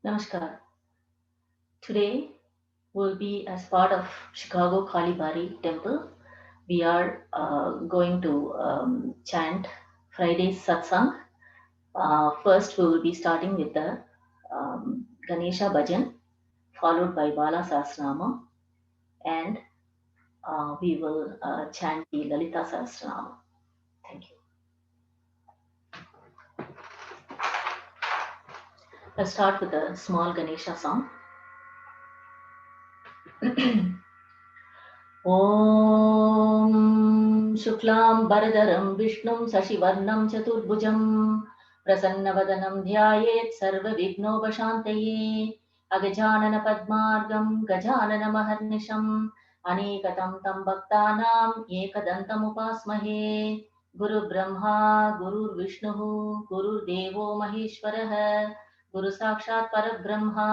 Namaskar. Today will be as part of Chicago Kalibari Temple. We are going to chant Friday's satsang. First, we will be starting with the Ganesha Bhajan, followed by Bala Sahasranama, and we will chant the Lalita Sahasranama. Thank you. Let's start with a small Ganesha song. ॐ शुक्लां वरदरं विष्णुं शशिवर्णं चतुर्भुजं प्रसन्नवदनं ध्यायेत् सर्वविघ्नोपशान्तये अगजाननपद्मार्गं गजाननमहर्निशम् अनेकदं तं भक्तानाम् एकदन्तमुपास्महे गुरुब्रह्मा गुरुर्विष्णुः गुरुर्देवो महेश्वरः गुरुसाक्षात् परब्रह्मा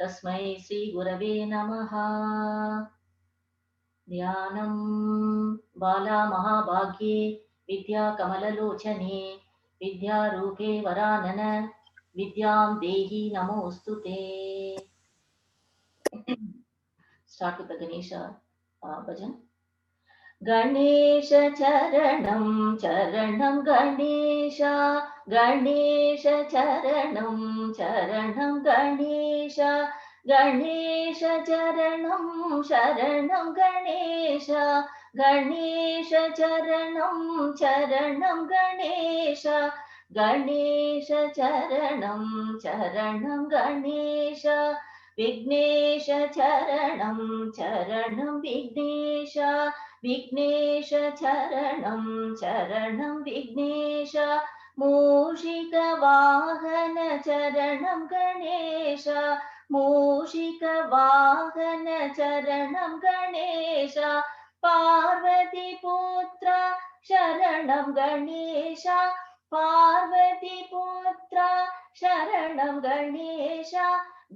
तस्मै श्रीगुरवे नमः। ध्यानं बाला महाभाग्ये विद्याकमललोचने विद्यारूपे वरानन विद्यां देहि नमोऽस्तुते। Start with the Ganesha bhajan. Ganesh चरणं चरणं गणेश गणेश चरणं चरणं गणेश गणेश चरणं शरणं गणेश गणेश चरणं चरणं गणेश गणेश चरणं चरणं गणेश विघ्नेश चरणं चरणं विघ्नेश विघ्नेश चरणं चरणं विघ्नेश मूषिकवाहन चरणं गणेश मूषिकवाहन चरणं गणेश पार्वतीपुत्र शरणं गणेश पार्वतीपुत्र शरणं गणेश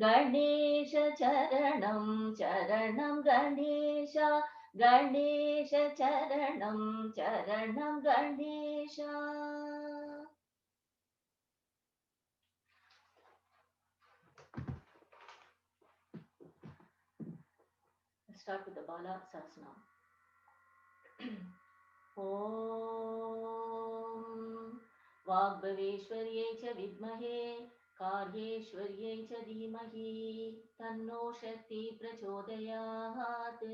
गणेश चरणं चरणं गणेश गणेश चरणं चरणं Ganesh. Let's start with the Bala Sahasranam. ॐ वाग्भवेश्वर्यै च विद्महे कार्येश्वर्यै च धीमहि तन्नो शक्ति प्रचोदयात्।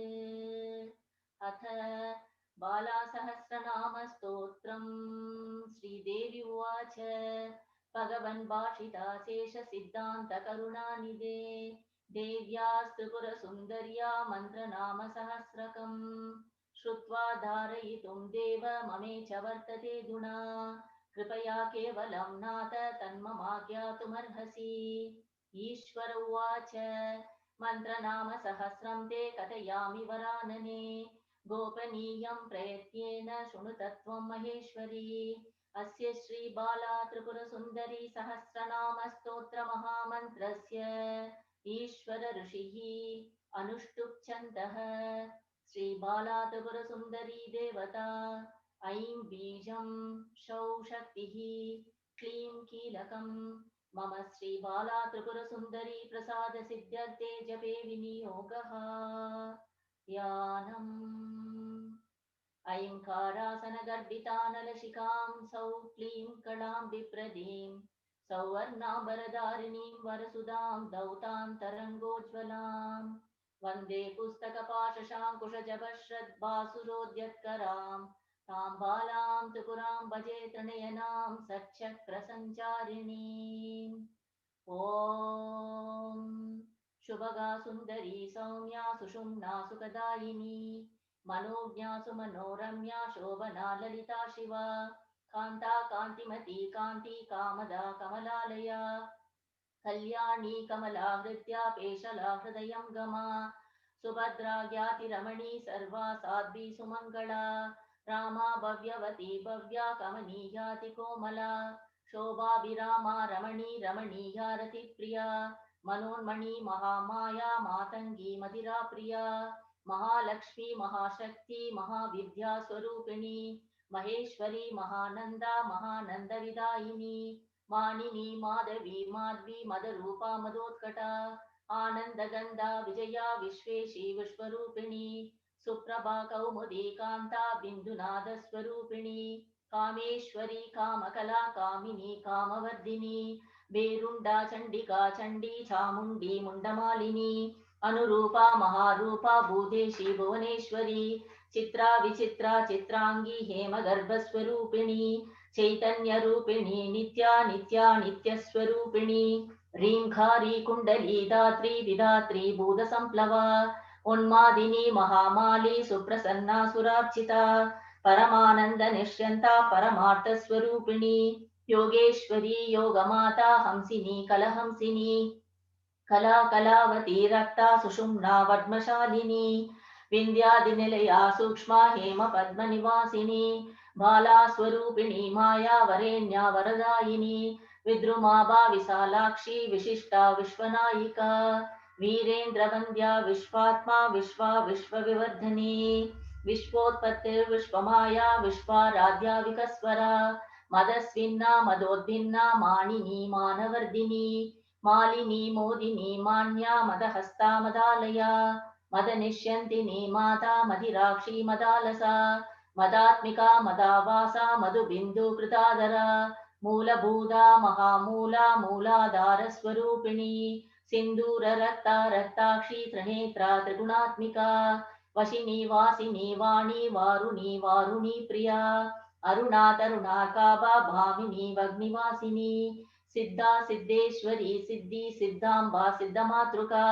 अथ बालासहस्रनामस्तोत्रम् श्रीदेवी उवाच भगवन् भाषिताशेषसिद्धान्तकरुणानिधे देव्यास्त्रिपुरसुन्दर्या मन्त्रनामसहस्रकम् श्रुत्वा धारयितुं देव ममे च वर्तते गुणा कृपया केवलं नाथ तन्ममाज्ञातुमर्हसि। ईश्वर उवाच मन्त्रनामसहस्रं ते कथयामि वरानने गोपनीयं प्रयत्नेन शृणु तत्त्वं महेश्वरी। अस्य श्रीबाला त्रिपुरसुन्दरी सहस्रनामस्तोत्रमहामन्त्रस्य ईश्वर ऋषिः अनुष्टुप् छन्दः। श्रीबाला त्रिपुरसुन्दरी देवता ऐं बीजं शौ शक्तिः क्लीं कीलकं मम श्रीबाला त्रिपुरसुन्दरी प्रसादसिद्ध्यर्थे जपे विनियोगः। ध्यानम् ऐङ्कारासनगर्भितानलशिखां सौ क्लीं कलां बिप्रदीं सौवर्णाम्बरधारिणीं वरसुधां दौतान्तरङ्गोज्ज्वलाम् वन्दे पुस्तकपाशशाङ्कुशजपश्रद्भासुरोद्यत्करां तां बालां त्रिपुरां भजे त्रिनयनां सच्चक्रसञ्चारिणीम्। ॐ शुभगा सुन्दरी सौम्या सुषुम्ना सुखदायिनी मनोज्ञा सुमनोरम्या शोभना ललिता शिवा कान्ता कान्तिमती कान्ति कामदा कमलालया कल्याणी कमलाहृद्या पेशला हृदयं गमा सुभद्रा ज्ञातिरमणी सर्वा साध्वी सुमङ्गला रामा भव्यवती भव्या कमनीयाति कोमला शोभाभिरामा रमणी रमणीया रतिप्रिया मनोन्मणि महामाया मातङ्गी मदिरा प्रिया महालक्ष्मी महाशक्ति महाविद्या स्वरूपिणी महेश्वरी महानन्दा महानन्दविदायिनी मानिनी माधवी माध्वी मदरूपा मदोत्कटा आनन्दगन्धा विजया विश्वेशी विश्वरूपिणी सुप्रभा कौमुदी कान्ता बिन्दुनादस्वरूपिणी कामेश्वरी कामकला कामिनी कामवर्धिनी बेरुण्डा चण्डिका चण्डी चामुण्डी मुण्डमालिनी अनुरूपा महारूपा भूदेशी भुवनेश्वरी चित्रा विचित्रा चित्रांगी हेमगर्भस्वरूपिणी चैतन्यरूपिणी नित्या नित्या नित्यस्वरूपिणी ह्रींखारी कुण्डली दात्री विधात्री भूतसम्प्लवा उन्मादिनी महामाली सुप्रसन्ना सुरार्चिता परमानन्द निश्यन्ता परमार्थस्वरूपिणी योगेश्वरी योगमाता हंसिनी कलहंसिनी कला कलावती रक्ता सुषुम्ना पद्मशालिनी विन्द्यादिनिलया सूक्ष्मा हेम पद्मनिवासिनी बाला स्वरूपिणी माया वरेण्या वरदायिनी विद्रुमाभा विशालाक्षी विशिष्टा विश्वनायिका वीरेन्द्रवन्द्या विश्वात्मा विश्वा विश्वविवर्धिनी विश्वोत्पत्तिर्विश्वमाया विश्वाराध्या विकस्वरा मदस्विन्ना मदोद्भिन्ना मानिनी मानवर्धिनी मालिनी मोदिनी मान्या मदहस्ता मदालया मदनिष्यन्तिनी माता मदिराक्षी मदालसा मदात्मिका मदावासा मधुबिन्दुकृताधरा मूलभूता महामूला मूलाधारस्वरूपिणी सिन्दूररक्ता रक्ताक्षी त्रिनेत्रा त्रिगुणात्मिका वशिनी वासिनी वाणी वारुणी वारुणी प्रिया अरुणा तरुणा काबा भामिनी वग्निवासिनी सिद्धा सिद्धेश्वरी सिद्धि सिद्धांबा सिद्धमातृका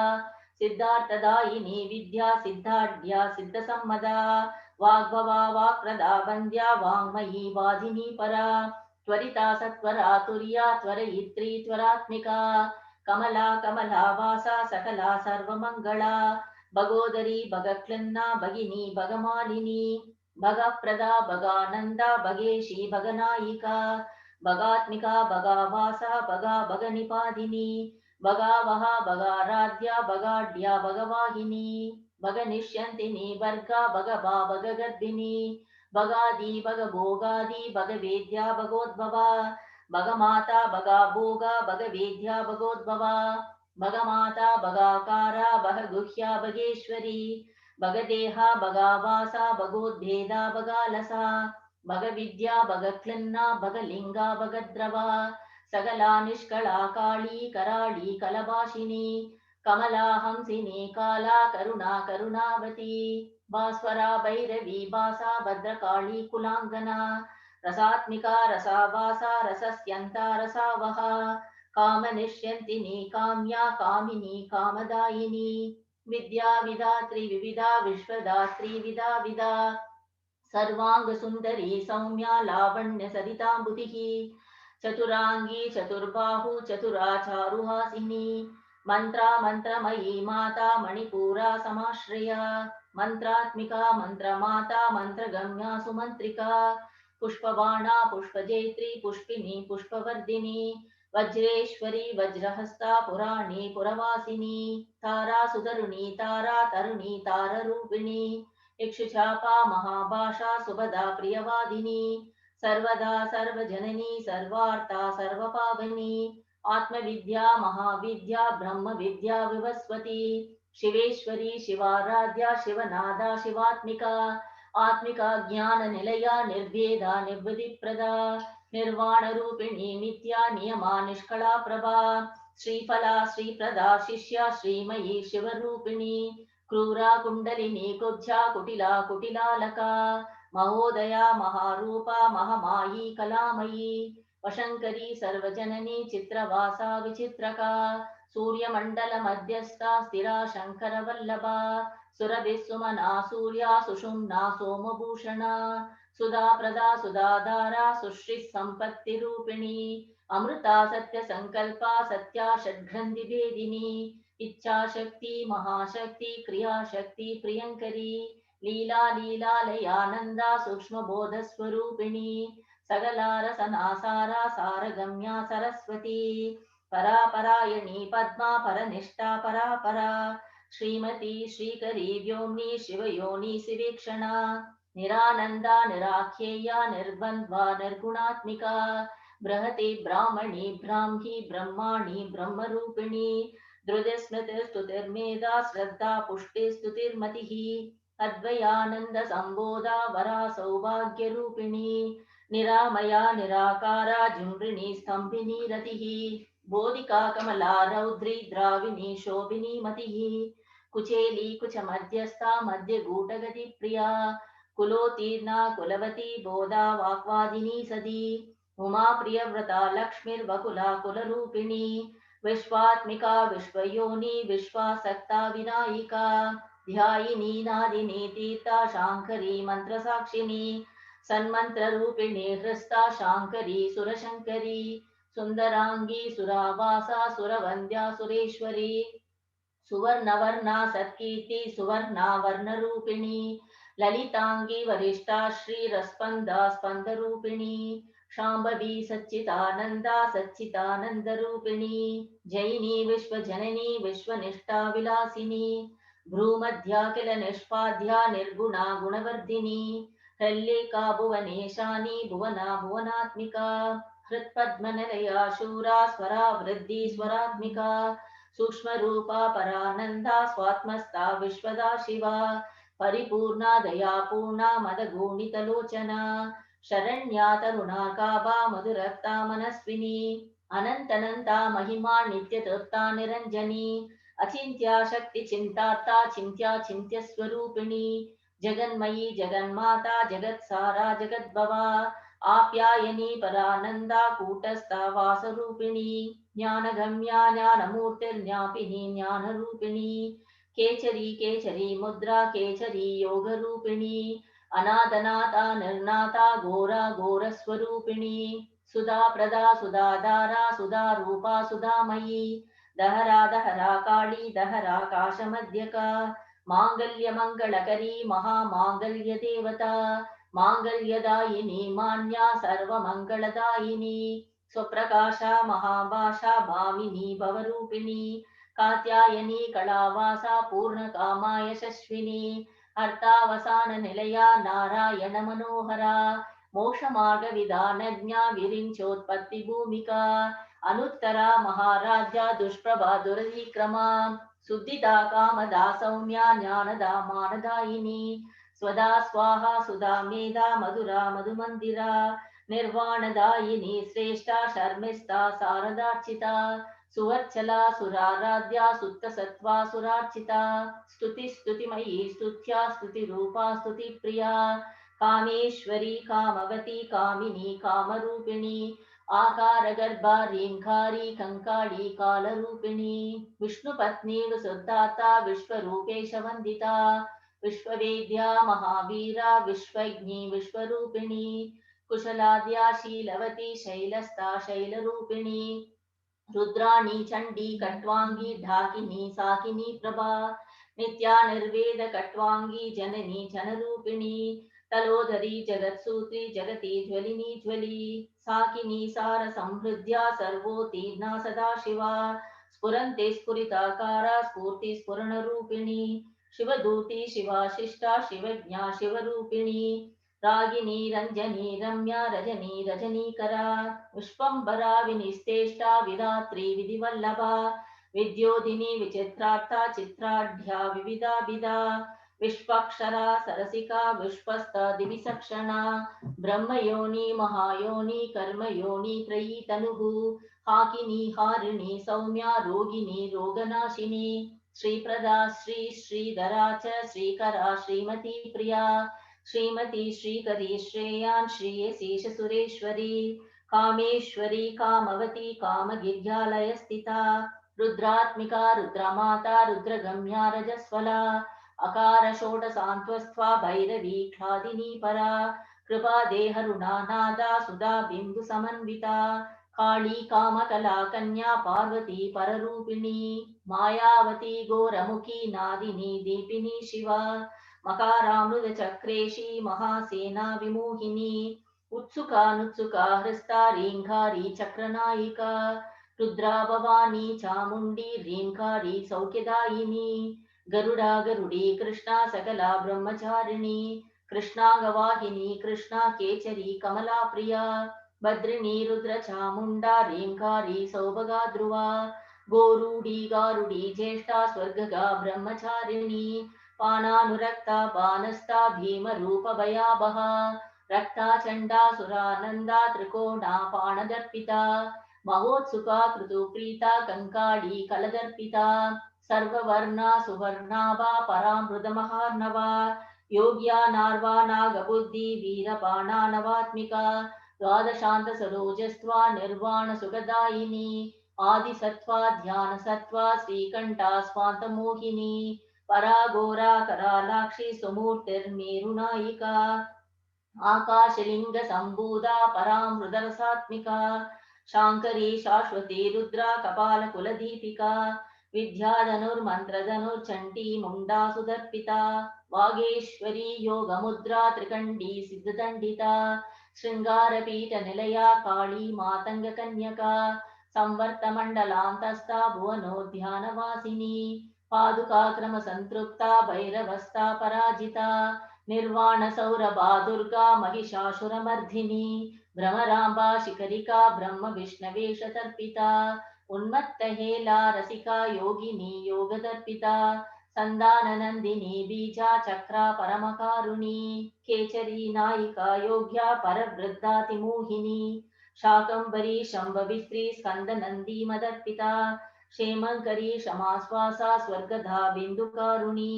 सिद्धार्थदायिनी विद्या सिद्धाढ्या सिद्धसम्मदा वाग्भवा वाक्प्रदा वन्द्या वाङ्मयी वाजिनी परा त्वरिता सत्वरा तुर्या त्वरयित्री त्वरात्मिका कमला कमलावासा सकला सर्वमङ्गला भगोदरी भगक्लन्ना भगिनी भगमालिनी भगप्रदा भगानन्दा भगेशी भगनायिका भगात्मिका भगावासा भगा भगनिपादिनी भगावहा भगाराध्या भगाढ्या भगवाहिनी भगनिष्यन्तिनी भर्गा भगभा भगगर्भिणी भगादी भगभोगादी भगवेद्या भगोद्भवा भगमाता भगाभोगा भगवेद्या भगोद्भवा भगमाता भगाकारा भगगुह्या भगेश्वरी भगदेहा भगावासा भगोद्भेदा भगालसा भगविद्या भगक्लन्ना भगलिङ्गा भगद्रवा सकला निष्कला काली कराळी कलभाषिनी कमला हंसिनी काला करुणा करुणावती भास्वरा भैरवी भासा भद्रकाली कुलाङ्गना रसात्मिका रसावासा रसस्यन्ता रसावहा कामनिष्यन्तिनी काम्या कामिनी कामदायिनी विद्या विधात्री विविधा विश्वदात्री विदा विदा सर्वांग सुंदरी सौम्या लावण्य सरितांबुधिः चतुरांगी चतुर्बाहु चतुराचारुहासिनी मंत्रा मंत्रमयी माता मणिपूरा समाश्रया मंत्रात्मिका मंत्रमाता मंत्रगम्या सुमंत्रिका पुष्पबाणा पुष्पजेत्री पुष्पिनी पुष्पवर्धिनी वज्रेश्वरी वज्रहस्ता पुराणी पुरवासिनी तारा सुतरुणी तारा तरुणी ताररूपिणी इक्षुचापा महाभाषा सुभदा प्रियवादिनी सर्वदा सर्वजननी सर्वार्था सर्वपावनी आत्मविद्या महाविद्या ब्रह्मविद्या विवस्वती शिवेश्वरी शिवाराध्या शिवनादा शिवात्मिका आत्मिका ज्ञान निलया निर्भेदा निर्वृतिप्रदा निर्वाण रूपिणी नित्या नियमा निष्कला प्रभा श्रीफला श्रीप्रदा शिष्या श्रीमयी शिवरूपिणी क्रूरा कुण्डलिनी कुब्जा कुटिला कुटिलालका महोदया महारूपा महमायी कलामयी वशङ्करी सर्वजननी चित्रवासा विचित्रका सूर्यमण्डलमध्यस्था स्थिरा शङ्करवल्लभा सुरभिः सुमना सूर्या सुषुम्ना सोमभूषणा सुधाप्रदा सुधाधारा सुश्रिः सम्पत्तिरूपिणी अमृता सत्यसङ्कल्पा सत्या षड्ग्रन्थिभेदिनी इच्छाशक्ति महाशक्ति क्रियाशक्ति प्रियङ्करी लीला लीलालयानन्दा सूक्ष्मबोधस्वरूपिणी सकलारसनासारा सारगम्या सरस्वती परापरायणी पद्मा परनिष्ठा परापरा श्रीमती श्रीकरी व्योम्नी शिवयोनि शिवीक्षणा निरानन्दा निराख्येया निर्बन्ध्वा निर्गुणात्मिका बृहते ब्राह्मणे ब्राह्मी ब्रह्माणि ब्रह्मरूपिणी धृतिस्मृतिस्तुतिर्मेधा श्रद्धा पुष्टिस्तुतिर्मतिः अद्वयानन्द सम्बोधा वरा सौभाग्यरूपिणी निरामया निराकारा जुम्बिनी स्तम्भिनी रतिः बोधिका कमला रौद्री द्राविणी शोभिनी मतिः कुचेली कुचमध्यस्था मध्यगूटगतिप्रिया कुलोत्तीर्णा कुलवती बोधा वाक्वादिनी सदी उमा प्रियव्रता लक्ष्मीर्वकुला कुलरूपिणी विश्वात्मिका विश्वयोनि विश्वासक्ता विनायिका ध्यायिनी नादिनी तीर्था शाङ्करी मन्त्रसाक्षिणी सन्मन्त्ररूपिणी हृस्ता शाङ्करी सुरशङ्करी सुन्दराङ्गी सुरावासा सुरवन्द्या सुरेश्वरी सुवर्णवर्णा सत्कीर्ति सुवर्णा वर्णरूपिणी ललितांगी वरिष्ठा श्रीरस्पन्दा स्पन्दरूपिणी शाम्भवी सच्चिदानन्दा सच्चिदानन्दरूपिणी जैनी विश्वजननी विश्वनिष्ठा विलासिनी भ्रूमध्या किल निष्पाद्या निर्गुणा गुणवर्धिनी हल्लिका भुवनेशानी भुवना भुवनात्मिका हृत्पद्मनिलया शूरा स्वरा वृद्धि स्वरात्मिका सूक्ष्मरूपा परानन्दा स्वात्मस्था विश्वदा शिवा परिपूर्णा दयापूर्णा मदगुणितलोचना शरण्या तरुणा काबा मधुरक्ता मनस्विनी अनन्तनन्ता महिमा नित्यतृप्ता निरञ्जनी अचिन्त्या शक्तिचिन्तार्ता चिन्त्या चिन्त्यस्वरूपिणी जगन्मयी जगन्माता जगत्सारा जगद्भवा आप्यायनी परानन्दा कूटस्था वासरूपिणी ज्ञानगम्या ज्ञानमूर्तिर्ज्ञापिनी ज्ञानरूपिणी केचरी केचरी मुद्रा केचरी योगरूपिणी अनादनाता निर्नाता घोरा घोरस्वरूपिणी सुधा प्रदा सुधाधारा सुधा रूपा सुधामयी दहरा दहरा काली दहराकाशमध्यका माङ्गल्यमङ्गलकरी महामाङ्गल्यदेवता माङ्गल्यदायिनी मान्या सर्वमङ्गलदायिनी स्वप्रकाशा महाभाषा भामिनी भवरूपिणी कात्यायनी कलावासा पूर्णकामा यशस्विनी अर्थावसाननिलया नारायणमनोहरा मोक्षमार्गविधानज्ञा विरिञ्चोत्पत्तिभूमिका अनुत्तरा महाराज्या दुष्प्रभा दुरधिक्रमा सुद्धिदा कामदा सौम्या ज्ञानदा मानदायिनी स्वदा स्वाहा सुधा मेधा मधुरा मधुमन्दिरा निर्वाणदायिनी श्रेष्ठा शर्मिष्ठा शारदार्चिता सुवर्चला सुराराध्या सुप्तसत्त्वा सुरार्चिता स्तुतिमयी स्तुत्या स्तुतिरूपा स्तुतिप्रिया कामेश्वरी कामवती कामिनी कामरूपिणी आकारगर्भा रीङ्कारी कङ्काळी कालरूपिणी विष्णुपत्नी विशुद्धाता विश्वरूपेशवन्दिता विश्ववेद्या महावीरा विश्वज्ञी विश्वरूपिणी कुशलाद्या शीलवती शैलस्था शैलरूपिणी रुद्राणी चण्डी कट्वांगी ढाकिनी साकिनी प्रभा नित्या निर्वेद कट्वांगी जननी जनरूपिणी तलोदरी जगत्सूत्री जगति ज्वलिनी ज्वली साकिनी सार संहृद्या सर्वोत्तीर्णा सदा शिवा स्फुरन्ते स्फुरिताकारा स्फूर्ति स्फुरणरूपिणी शिवदूती शिवाशिष्टा शिवज्ञा शिवरूपिणी रागिनी रञ्जनी रम्या रजनी रजनीकरा विश्वम्भरा विनिस्तेष्टा विधात्री विधिवल्लभा विद्योधिनी विचित्रार्था चित्राढ्या विविधाभिधा विश्वाक्षरा सरसिका विश्वस्ता दिविसक्षणा ब्रह्मयोनि महायोनि कर्मयोनि त्रयी तनुः हाकिनी हारिणी सौम्या रोगिणी रोगनाशिनी श्रीप्रदा श्रीधरा च श्रीकरा श्रीमती प्रिया श्रीमती श्रीकरी श्रेयान् श्रीयसीश सुरेश्वरी कामेश्वरी कामवती कामगिर्यालयस्थिता रुद्रात्मिका रुद्रमाता रुद्रगम्या रजस्वला अकार षोडशान्त्वस्था भैरवी ख्लादिनी परा कृपा देहरुणानादा सुधा बिन्दु समन्विता काली कामकला कन्या पार्वती पररूपिणी मायावती घोरमुखी नादिनी दीपिनी शिवा मकारामृतचक्रेशी महासेना विमोहिनी उत्सुका हृस्ता रीङ्घारी चक्रनायिका रुद्रा भवानी चामुण्डी रीङ्घारी सौख्यदायिनी गरुडा गरुडी कृष्णा सकला ब्रह्मचारिणी कृष्णांगवाहिनी कृष्णा केचरी कमला प्रिया भद्रिणी रुद्रचामुण्डा रीङ्कारी सौभगा ध्रुवा गोरूढी गारुडी ज्येष्ठा स्वर्गगा ब्रह्मचारिणी पाणानुरक्ता बाणस्था भीमरूपभयाबहा रक्ता चण्डा सुरानन्दा त्रिकोणा पाणदर्पिता महोत्सुका कृतुप्रीता कङ्काळी कलदर्पिता सर्ववर्णा सुवर्णा वा परामृतमहार्णवा योग्यानार्वा नागबुद्धि वीरबाणानवात्मिका द्वादशान्तसरोजस्त्वा निर्वाणसुखदायिनी आदिसत्त्वा ध्यानसत्त्वा श्रीकण्ठा स्वान्तमोहिनी पराघोरा करालाक्षी सुमूर्तिर्मेरुनायिका आकाशलिङ्गसम्भूता परामृतरसात्मिका शाङ्करी शाश्वती रुद्रा कपालकुलदीपिका विद्याधनुर्मन्त्रधनुर्चण्डी मुण्डा सुदर्पिता वागेश्वरी योगमुद्रा त्रिकण्डी सिद्धदण्डिता शृङ्गारपीठनिलया काली मातङ्गकन्यका संवर्तमण्डलान्तस्था भुवनोद्यानवासिनी पादुकाक्रमसन्तृप्ता भैरवस्था पराजिता निर्वाणसौरभा दुर्गा महिषासुरमर्दिनी भ्रमराम्बा शिखरिका ब्रह्मविष्णवेशतर्पिता उन्मत्तहेला रसिका योगिनी योगदर्पिता सन्दाननन्दिनी बीजा चक्रा परमकारुणी केचरी नायिका योग्या परवृद्धातिमोहिनी शाकम्भरी शम्भविस्त्री स्कन्दनन्दी मदर्पिता क्षेमङ्करी क्षमाश्वासा स्वर्गधा बिन्दुकारुणी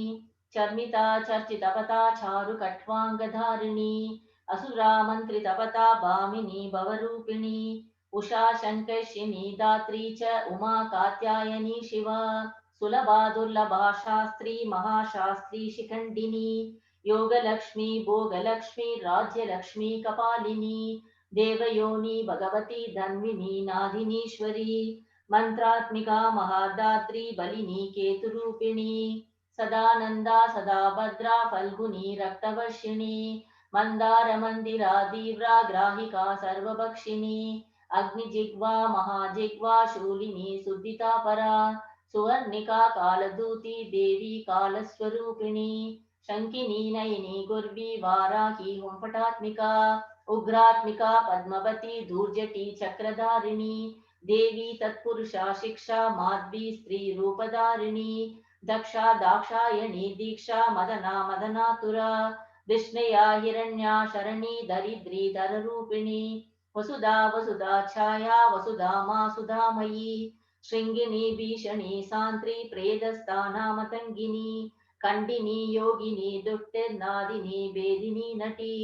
चर्मिता चर्चितपता चारुकट्वाङ्गधारिणी असुरा मन्त्रितपता भामिनी भवरूपिणी उषा शङ्कर्षिणी दात्री च उमा कात्यायनी शिवा सुलभा दुर्लभा शास्त्री महाशास्त्री शिखण्डिनी योगलक्ष्मी भोगलक्ष्मी राज्यलक्ष्मी कपालिनी देवयोनी भगवती धन्विनी नादिनीश्वरी मन्त्रात्मिका महादात्री बलिनी केतुरूपिणी सदानन्दा सदा भद्रा फल्गुनी रक्तवर्षिणी मन्दारमन्दिरा तीव्रा ग्राहिका सर्वभक्षिणी अग्निजिह्वा महाजिह्वा शूलिनी सुदिता परा सुवर्णिका कालदूती देवी कालस्वरूपिणी शङ्किनी नयिनी गुर्वी वाराही हुम्पटात्मिका उग्रात्मिका पद्मवती धूर्जटी चक्रधारिणी देवी तत्पुरुषा शिक्षा माध्वी स्त्रीरूपधारिणी दक्षा दाक्षायणी दीक्षा मदना मदनातुरा विष्णया हिरण्या शरणी दरिद्री दररूपिणी वसुधा वसुधा छाया वसुधा मा सुधामयी शृङ्गिनी भीषणी सान्त्री प्रेदस्थानामतङ्गिनी खण्डिनी योगिनी दुष्टिर्नादिनी भेदिनी नटी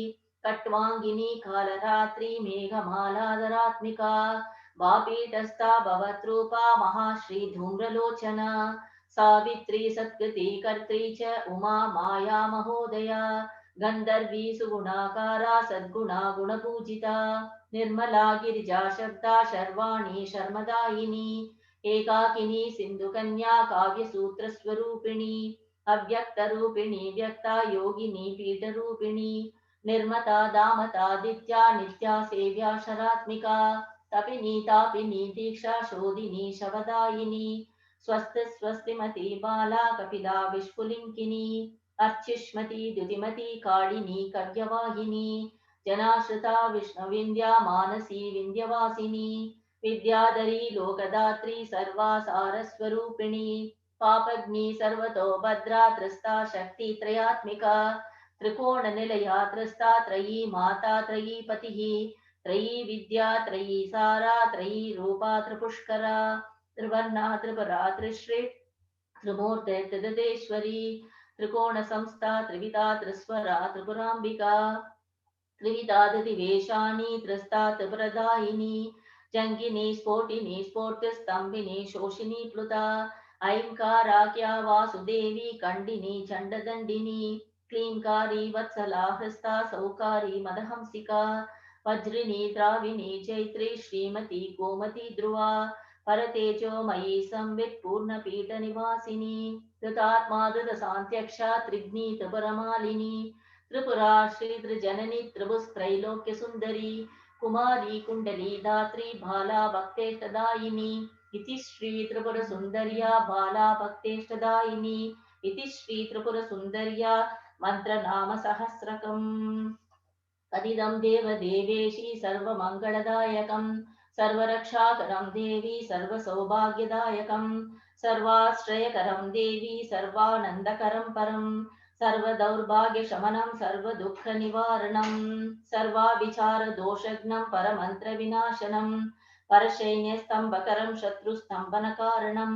कट्वाङ्गिनी कालरात्रि मेघमालाधरात्मिका वापीठस्था भवद्रूपा महाश्री धूम्रलोचना सावित्री सत्कृति कर्त्री च उमा माया महोदया गन्धर्वी सुगुणाकारा सद्गुणा गुणपूजिता निर्मला गिरिजा शब्दा शर्वाणी शर्मदायिनी एकाकिनी सिन्धुकन्या काव्यसूत्रस्वरूपिणी अव्यक्तरूपिणी व्यक्ता योगिनी पीठरूपिणी निर्मता दामतादित्या नित्या सेव्या शरात्मिका तपिनी तापिनी दीक्षा शोधिनी शवदायिनी स्वस्ति स्वस्तिमती बाला कपिला विष्पुलिङ्किनी अर्चिष्मती द्युतिमती कालिनी कव्यवाहिनी जनाश्रिता विष्णुविन्द्या मानसी विन्द्यवासिनी विद्याधरी लोकदात्री सर्वासारस्वरूपिणी पापग्नि सर्वतो भद्रा त्रस्ता शक्ति त्रयात्मिका त्रिकोणनिलया त्रस्ता त्रयी माता त्रयी पतिः त्रयी विद्या त्रयी सारा त्रयी रूपा त्रिपुष्करा त्रिवर्णा त्रिपुरा त्रिश्री त्रिमूर्ते त्रिदतेश्वरी त्रिकोणसंस्था त्रिविधा त्रिस्वरा त्रिपुराम्बिका त्रिविधादिवेशानी त्रस्ता त्रिपुरदायिनी जङ्गिनी स्फोटिनी स्फोर्तिस्तम्भिनी शोषिनी प्लुता ऐङ्काराख्या वासुदेवी खण्डिनी चण्डदण्डिनी क्लीङ्कारी वत्सला हृस्ता सौकारी मदहंसिका वज्रिनी द्राविणी चैत्री श्रीमती गोमती ध्रुवा परतेजोमयी संवित् पूर्णपीठनिवासिनी कृतात्मा धृतसान्त्यक्षा त्रिग्नी त्रिपुरमालिनी त्रिपुरा श्रीत्रिजननी त्रिभुस्त्रैलोक्यसुन्दरी कुमारी कुण्डली धात्री बाला भक्तेष्टदायिनी इति श्री त्रिपुरसुन्दर्या बाला भक्तेष्टदायिनी इति श्री त्रिपुरसुन्दर्या मन्त्रनामसहस्रकम् अदिदं देवदेवेशी सर्वमङ्गलदायकं सर्वरक्षाकरं देवी सर्वसौभाग्यदायकं सर्वाश्रयकरं देवी सर्वानन्दकरं परं सर्वदौर्भाग्यशमनं सर्वदुःखनिवारणं सर्वाविचारदोषघ्नं परमन्त्रविनाशनं परसैन्यस्तम्भकरं शत्रुस्तम्भनकारणं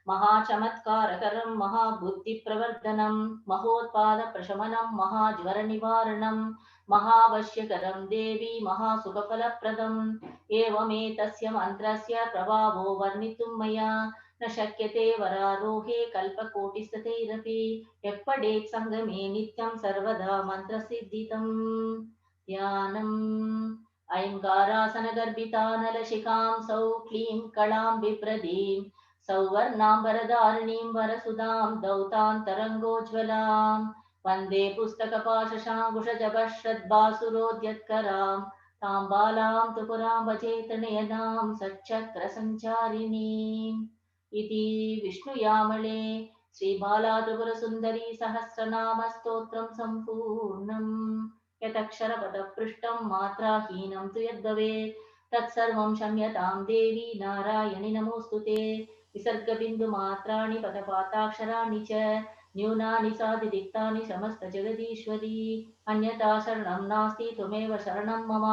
महाचमत्कारकरं महाबुद्धिप्रवर्धनं महोत्पादप्रशमनं महाज्वरनिवारणं महावश्यकरं देवी महासुखफलप्रदम् एवमेतस्य मन्त्रस्य प्रभावो वर्णितुं मया न शक्यते वरारोहे कल्पकोटिस्तथैरपि यः पठेत् सङ्गमे नित्यं सर्वदा मन्त्रसिद्धितं ध्यानम् ऐङ्कारासनगर्भितानलशिखां सौक्लीं कलां बिभ्रतीं सौवर्णाम्बरधारिणीं वरसुधां दौतान्तरङ्गोज्ज्वलाम् वन्दे पुस्तकपाशशाङ्कुशजपश्रद्भासुरोद्यत्करां तां बालां त्रिपुरां भजेतनयनां सच्चक्रसञ्चारिणीम् इति विष्णुयामले श्रीबाला त्रिपुरसुन्दरी सहस्रनामस्तोत्रं सम्पूर्णम् यदक्षरपदपृष्ठं मात्राहीनं तु यद्भवेत् तत्सर्वं क्षम्यतां देवी नारायणि नमोऽस्तु ते विसर्गबिन्दुमात्राणि पदपाताक्षराणि च न्यूनानि साधिदिक्तानि समस्तजगदीश्वरी अन्यथा शरणं नास्ति त्वमेव शरणं मम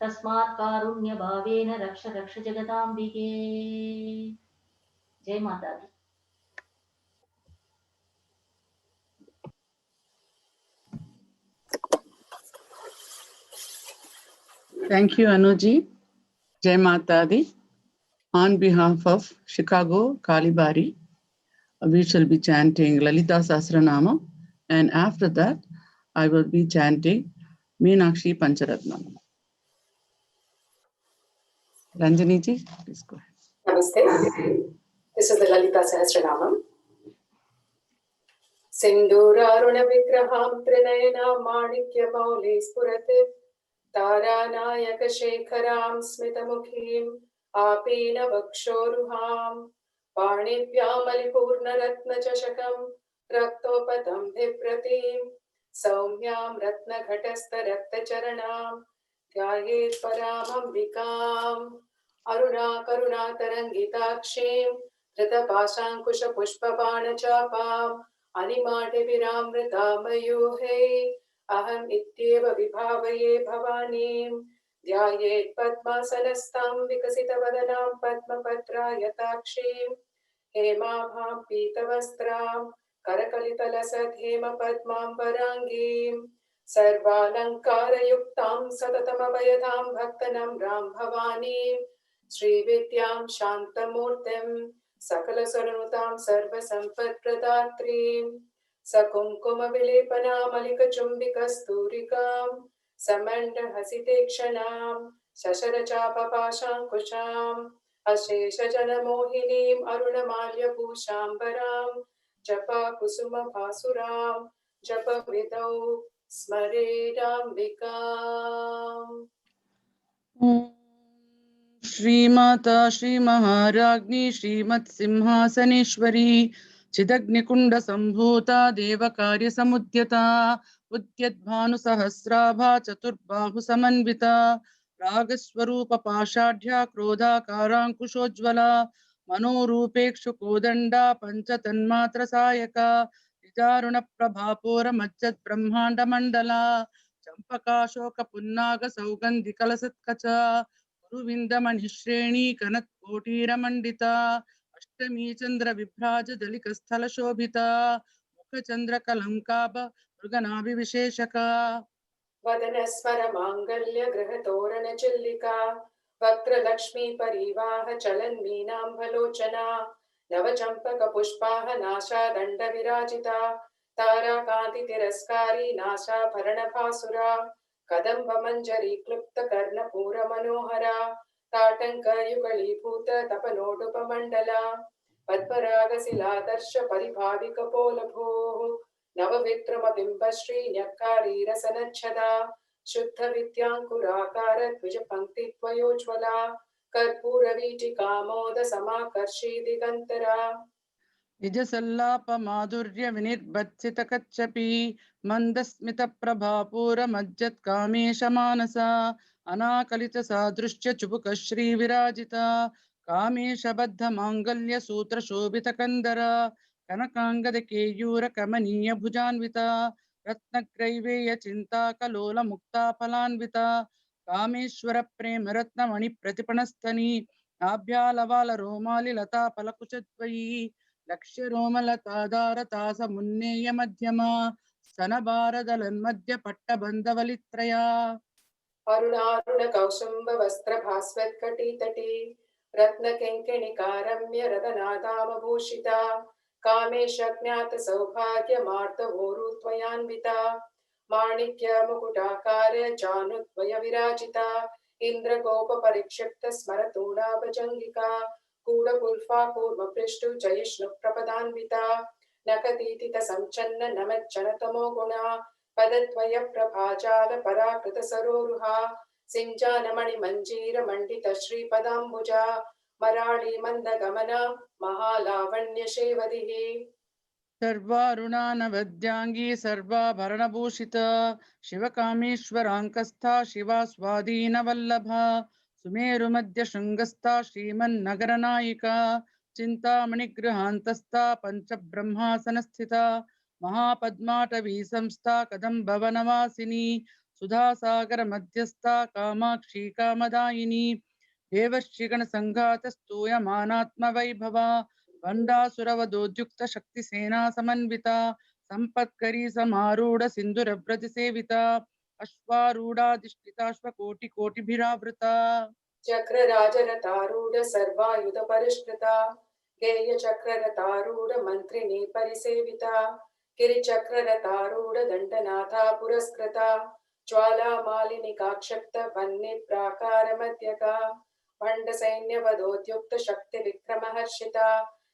तस्मात् कारुण्यभावेन रक्ष रक्ष जगदाम्बिके। जय माता दी। Thank you, Anuji. Jai Mata Di. On behalf of Chicago Kalibari, we shall be chanting Lalita Sahasranama, and after that, I will be chanting Meenakshi Pancharatnam. Ranjani ji, please go ahead. Namaste. This is the Lalita Sahasranamam. Sinduraruna vigraham trinayana manikya mauli spurate taranayaka shekharam smitamukhim apina vakshoruham panibhyam ratna chashakam raktopatam vipratim saumyam ratna ghatastha rakta charanam dhyayet paramambikam अरुणा करुणा तरंगिताक्षीं धृतपाशांकुश पुष्पबाण चापाम् अनिमाटिभिरामृतामयूहे अहम् इत्येव विभावये भवानीं ध्यायेत् पद्मासनस्तां विकसितवदनां पद्मपत्रायताक्षीं हेमाभां पीतवस्त्रां करकलितलसद्धेमपद्माम्बराङ्गीं सर्वालङ्कारयुक्तां सततमभयदां भक्तनम्रां भवानीं श्रीविद्यां शान्तमूर्तिं सकलसुरनुतां सर्वसम्पत्प्रदात्रीं सकुङ्कुमविलेपनामलिकचुम्बिकस्तूरिकां समण्डहसितेक्षणां शशरचापपाशाङ्कुशाम् अशेषजनमोहिनीम् अरुणमाल्यभूषाम्बरां जपाकुसुमभासुरां जपविदौ स्मरेदाम्बिकाम्। श्रीमाता श्रीमहाराज्ञी श्रीमत्सिंहासनेश्वरी चिदग्निकुण्डसम्भूता देवकार्यसमुद्यता उद्यद्भानुसहस्राभा चतुर्बाहुसमन्विता रागस्वरूपपाषाढ्या क्रोधाकाराङ्कुशोज्ज्वला मनोरूपेक्षुकोदण्डा पञ्चतन्मात्रसायका निदारुणप्रभापूरमज्जद्ब्रह्माण्डमण्डला चम्पकाशोकपुन्नागसौगन्धिकलसत्कचा गुरुविन्दमणिश्रेणी कनत्कोटीरमण्डिता अष्टमी चन्द्रविभ्राज दलिकस्थलशोभिता मुखचन्द्रकलङ्काभ मृगनाभिविशेषका वदनस्वर माङ्गल्य गृहतोरणचिल्लिका वक्त्रलक्ष्मी परिवाह चलन्मीनाम्भलोचना नवचम्पकपुष्पाः नाशादण्डविराजिता ताराकान्तितिरस्कारी नाशाभरणभासुरा कदम्बमञ्जरी क्लुप्तकर्णपूरमनोहरा ताटङ्कयुगलीभूत तपनोडुपमण्डला पद्मरागशिलादर्श परिभाविकपोलभूः नवविक्रमबिम्बश्री न्यक्कारीरसनच्छदा शुद्धविद्याङ्कुराकार द्विजपङ्क्तिद्वयोज्ज्वला कर्पूरवीटिकामोद समाकर्षी दिगन्तरा निजसल्लापमाधुर्य विनिर्भत्सितकच्छपि मन्दस्मितप्रभापूरमज्जत्कामेशमानसा अनाकलितसादृश्य चुबुक श्रीविराजिता कामेशबद्धमाङ्गल्यसूत्रशोभितकन्दर कनकाङ्गदकेयूरकमनीयभुजान्विता रत्नग्रैवेयचिन्ताकलोलमुक्ताफलान्विता कामेश्वरप्रेमरत्नमणिप्रतिपणस्तनी नाभ्यालवालरोमालिलताफलकुचद्वयी लक्ष्यरोमलतादारतासमुन्नेय मध्यमा स्तनभारदलन्मध्य पट्टबन्धवलित्रया अरुणारुण कौसुम्ब वस्त्र भास्वत्कटितटी रत्नकेङ्कणिकारम्य रतनादामभूषिता कामेशज्ञात सौभाग्यमार्तवोरुत्वयान्विता माणिक्य मुकुटाकार जानुद्वय विराजिता इन्द्रगोप परिक्षिप्त स्मरतूणाभजङ्गिका कूढकुल्फा कूर्मपृष्टु जयिष्णु प्रपदान्विता नखदीतित संचन्न नमज्जनतमो गुणा पदद्वय प्रभाजाल पराकृत सरोरुहा सिञ्जानमणि मञ्जीर मण्डित श्रीपदाम्बुजा मराळी मन्दगमना महालावण्य शेवदिः सर्वारुणानवद्यांगी सर्वाभरणभूषिता शिवकामेश्वराङ्कस्था शिवा स्वाधीनवल्लभा सुमेरुमध्यशृङ्गस्था श्रीमन्नगरनायिका चिन्तामणिगृहान्तस्था पञ्चब्रह्मासनस्थिता महापद्माटवी संस्था कदम्बवनवासिनी सुधासागरमध्यस्था कामाक्षी कामदायिनी देवश्रीगणसङ्घातस्तूयमानात्मवैभवा भण्डासुरवधोद्युक्त शक्तिसेना समन्विता संपत्करी समारूढ सिन्धुरव्रज सेविता अश्वारूढाधिष्ठिताश्वकोटिकोटिभिरावृता चक्रराजरथारूढ सर्वायुध परिष्कृता गेय चक्ररथारूढ मन्त्रिणी परिसेविता गिरिचक्ररथारूढ दण्डनाथा पुरस्कृता ज्वालामालिनिकाक्षिप्त वह्नि प्राकारमध्यका भण्डसैन्यवधोद्युक्त शक्तिविक्रमहर्षिता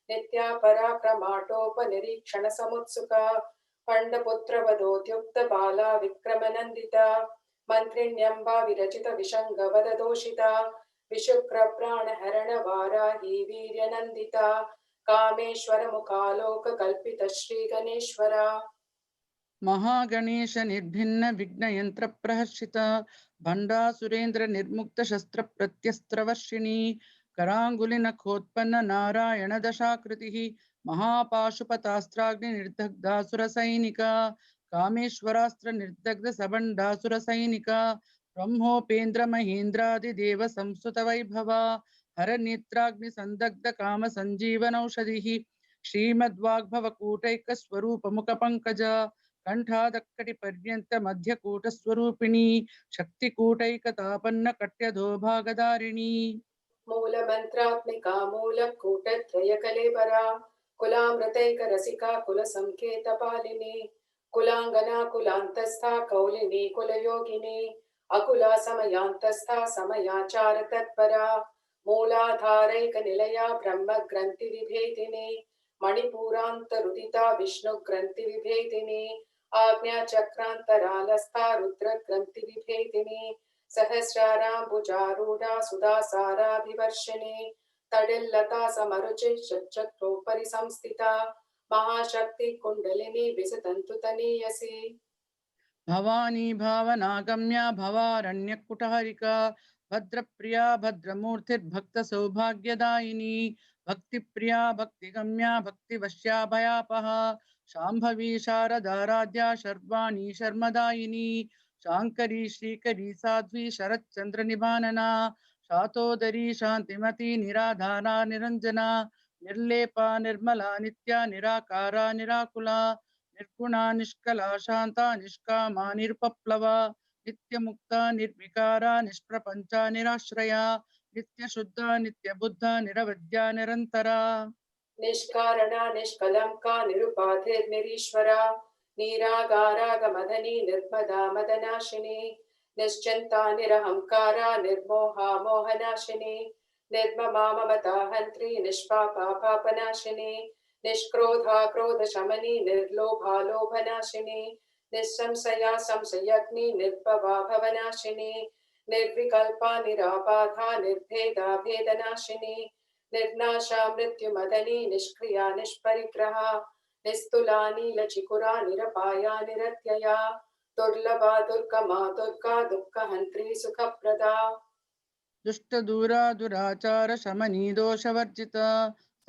नित्या पराक्रमाटोपनिरीक्षण समुत्सुका पण्डपुत्रवधोद्युक्त बाला विक्रमनन्दिता मन्त्रिण्यम्बा विरचित विशङ्गवददोषिता विशुक्रप्राणहरण वाराही वीर्यनन्दिता कामेश्वर मुखालोक कल्पित श्रीगणेश्वरा महागणेश निर्भिन्न विघ्नयंत्र प्रहर्षिता भंडासुरेन्द्र निर्मुक्त शस्त्र प्रत्यस्त्रवर्षिणी करांगुलिनखोत्पन्न नारायण दशाकृतिः महापाशुपतास्त्राग्नि निर्दग्धासुर सैनिका कामेश्वरास्त्र निर्दग्ध सबंडासुर सैनिका ब्रह्मोपेन्द्र महेन्द्रादिदेव संस्तुत वैभवा हर नेत्राग्नि संदग्ध काम संजीवनौषधिः श्रीमद्वाग्भवकूटैक स्वरूप मुख पंकज कंठादक्कटि पर्यंत मध्यकूट स्वरूपिणी शक्तिकूटैकतापन्न कट्यधो भागधारिणी मूल मंत्रात्मिका मूल कूटत्रय कलेबरा कुलामृतैक रसिका कुल संकेत पालिनी कुलांगना कुलांतस्था कौलिनी कुलयोगिनी अकुला समयांतस्था समयाचार तत्परा मूलाधारैक निलया ब्रह्म ग्रंथि विभेदिनी मणिपूरांतरुदिता विष्णु ग्रंथि विभेदिनी आज्ञा चक्रांतरालस्था रुद्र ग्रंथि विभेदिनी सहस्राराम्बुजारूढा सुधासाराभिवर्षिणी तडिल्लता समरुचि षट्चक्रोपरि संस्थिता महाशक्ति कुण्डलिनी विसतन्तुतनीयसी भवानी भावनागम्या भवारण्यकुटहरिका भद्रप्रिया भद्रमूर्तिर्भक्त सौभाग्यदायिनी भक्तिप्रिया भक्तिगम्या भक्तिवश्या भयापहा शाम्भवी शारदाराध्या शर्वाणी शर्मदायिनी शांकरी श्रीकरी साध्वी शरच्चंद्र निभानना शातोदरी शांतिमती निराधारा निरंजना निर्लेपा निर्मला नित्या निराकारा निराकुला निर्गुणा निष्कला शांता निष्कामा निरुपप्लवा नित्यमुक्ता निर्विकारा निष्प्रपंचा निराश्रया नित्यशुद्धा नित्यबुद्धा निरवध्या निरंतरा निष्कारणा निष्कलंका निरुपाधिर्निरीश्वरा निरागारागमदनी निर्मदा मदनाशिनी निश्चिन्ता निरहंकारा निर्मोहा मोहनाशिनी निर्ममा ममता हन्त्री निष्पापा पापनाशिनी निष्क्रोधा क्रोधशमनी निर्लोभा लोभनाशिनी निस्संशया संशयग्नि निर्भवा भवनाशिनी निर्विकल्पा निराबाधा निर्भेदा भेदनाशिनी निर्नाशा मृत्युमदनी निष्क्रिया निष्परिग्रहा निस्तुला नीलचिकुरा निरपाया निरत्यया दुर्लभा दुर्गमा दुर्गा दुःखहन्त्री सुखप्रदा दुष्टदूरा दुराचार शमनी दोषवर्जिता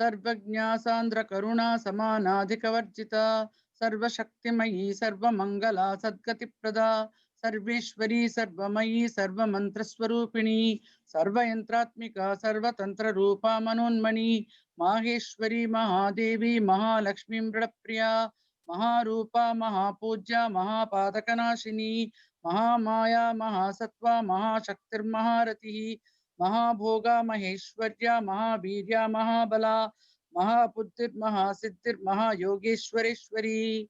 सर्वज्ञा सान्द्र करुणा समानाधिकवर्जिता सर्वशक्तिमयी सर्वमङ्गला सद्गतिप्रदा सर्वेश्वरी सर्वमयी सर्वमन्त्रस्वरूपिणी सर्वयन्त्रात्मिका सर्वतन्त्ररूपा मनोन्मणि माहेश्वरी महादेवी महालक्ष्मी मृडप्रिया महारूपा महापूज्या महापातकनाशिनी महामाया महासत्वा महाशक्तिर्महारतिः महाभोगा महेश्वर्या महावीर्या महाबला महाबुद्धिर्महासिद्धिर्महायोगेश्वरेश्वरी